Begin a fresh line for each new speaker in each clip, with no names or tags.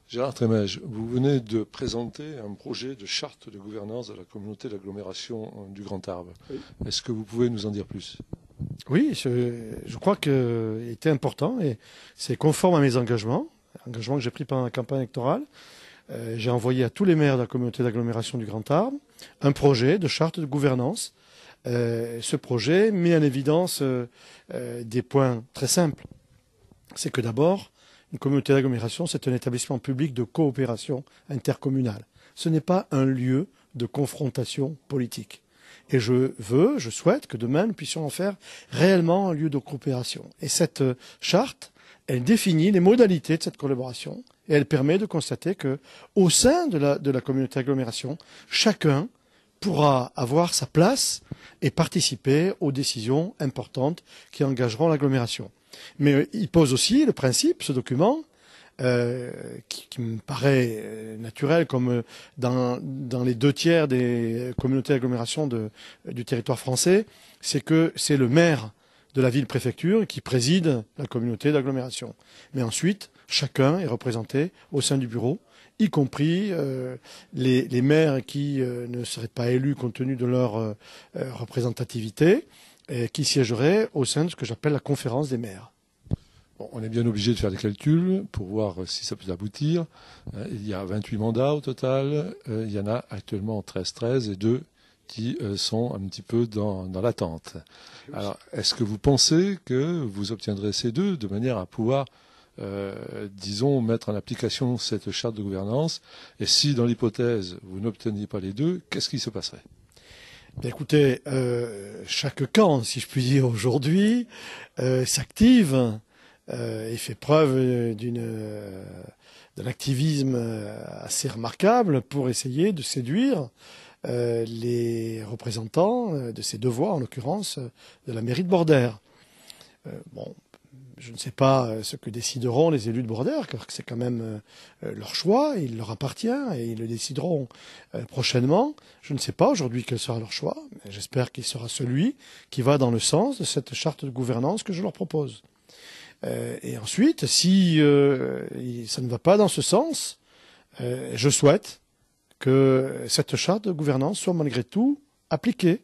Gérard Trémège, vous venez de présenter un projet de charte de gouvernance de la communauté d'agglomération du Grand Arbre.
Oui.
Est-ce que vous pouvez nous en dire plus?
Oui, je crois qu'il était important et c'est conforme à mes engagements que j'ai pris pendant la campagne électorale. J'ai envoyé à tous les maires de la communauté d'agglomération du Grand Arbre un projet de charte de gouvernance. Ce projet met en évidence des points très simples. C'est que d'abord, une communauté d'agglomération, c'est un établissement public de coopération intercommunale. Ce n'est pas un lieu de confrontation politique. Et je souhaite que demain, nous puissions en faire réellement un lieu de coopération. Et cette charte, elle définit les modalités de cette collaboration et elle permet de constater que, au sein de la communauté d'agglomération, chacun pourra avoir sa place et participer aux décisions importantes qui engageront l'agglomération. Mais il pose aussi le principe, ce document, qui me paraît naturel, comme dans les 2/3 des communautés d'agglomération du territoire français, c'est que c'est le maire de la ville-préfecture qui préside la communauté d'agglomération. Mais ensuite, chacun est représenté au sein du bureau, y compris les maires qui ne seraient pas élus compte tenu de leur représentativité, et qui siégeraient au sein de ce que j'appelle la conférence des maires.
Bon, on est bien obligé de faire des calculs pour voir si ça peut aboutir. Il y a 28 mandats au total. Il y en a actuellement 13 et 2 qui sont un petit peu dans l'attente. Alors, est-ce que vous pensez que vous obtiendrez ces 2 de manière à pouvoir, disons, mettre en application cette charte de gouvernance? Et si, dans l'hypothèse, vous n'obteniez pas les 2, qu'est-ce qui se passerait?
Bien, écoutez, chaque camp, si je puis dire aujourd'hui, s'active et fait preuve d'un activisme assez remarquable pour essayer de séduire les représentants de ces 2 voix, en l'occurrence de la mairie de Bordère. Bon, je ne sais pas ce que décideront les élus de Bordère, car c'est quand même leur choix, il leur appartient et ils le décideront prochainement. Je ne sais pas aujourd'hui quel sera leur choix, mais j'espère qu'il sera celui qui va dans le sens de cette charte de gouvernance que je leur propose. Et ensuite, si ça ne va pas dans ce sens, je souhaite que cette charte de gouvernance soit malgré tout appliquée,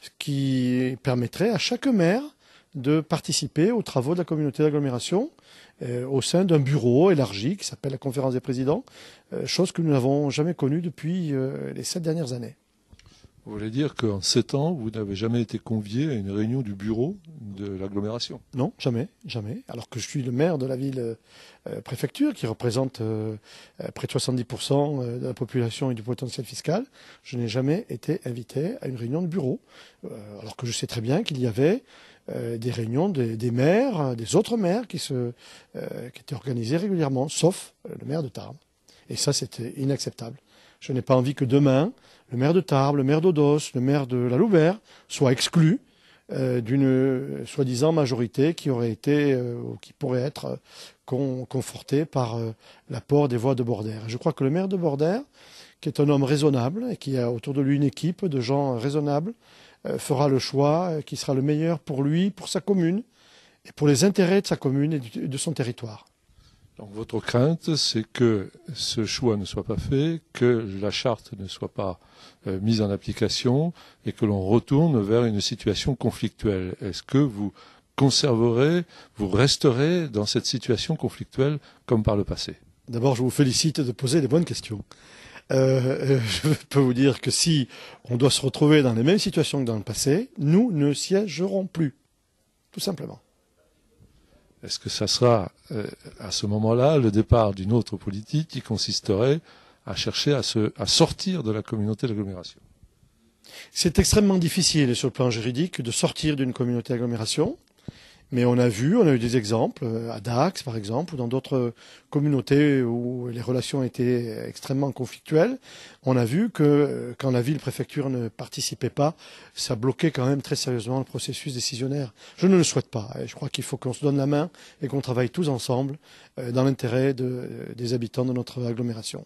ce qui permettrait à chaque maire de participer aux travaux de la communauté d'agglomération au sein d'un bureau élargi qui s'appelle la conférence des présidents, chose que nous n'avons jamais connue depuis les 7 dernières années.
Vous voulez dire qu'en 7 ans, vous n'avez jamais été convié à une réunion du bureau de l'agglomération?
Non, jamais, jamais. Alors que je suis le maire de la ville préfecture, qui représente près de 70% de la population et du potentiel fiscal, je n'ai jamais été invité à une réunion de bureau. Alors que je sais très bien qu'il y avait des réunions des maires, des autres maires qui étaient organisées régulièrement, sauf le maire de Tarbes. Et ça, c'était inacceptable. Je n'ai pas envie que demain, le maire de Tarbes, le maire d'Odos, le maire de la Louvière soient exclus d'une soi-disant majorité qui aurait été ou qui pourrait être confortée par l'apport des voix de Bordère. Je crois que le maire de Bordère, qui est un homme raisonnable et qui a autour de lui une équipe de gens raisonnables, fera le choix qui sera le meilleur pour lui, pour sa commune et pour les intérêts de sa commune et de son territoire.
Donc votre crainte, c'est que ce choix ne soit pas fait, que la charte ne soit pas mise en application et que l'on retourne vers une situation conflictuelle. Est-ce que vous conserverez, vous resterez dans cette situation conflictuelle comme par le passé?
D'abord, je vous félicite de poser des bonnes questions. Je peux vous dire que si on doit se retrouver dans les mêmes situations que dans le passé, nous ne siégerons plus, tout simplement.
Est-ce que ça sera, à ce moment-là, le départ d'une autre politique qui consisterait à chercher à sortir de la communauté d'agglomération?
C'est extrêmement difficile sur le plan juridique de sortir d'une communauté d'agglomération. Mais on a eu des exemples, à Dax par exemple, ou dans d'autres communautés où les relations étaient extrêmement conflictuelles. On a vu que quand la ville-préfecture ne participait pas, ça bloquait quand même très sérieusement le processus décisionnaire. Je ne le souhaite pas. Je crois qu'il faut qu'on se donne la main et qu'on travaille tous ensemble dans l'intérêt des habitants de notre agglomération.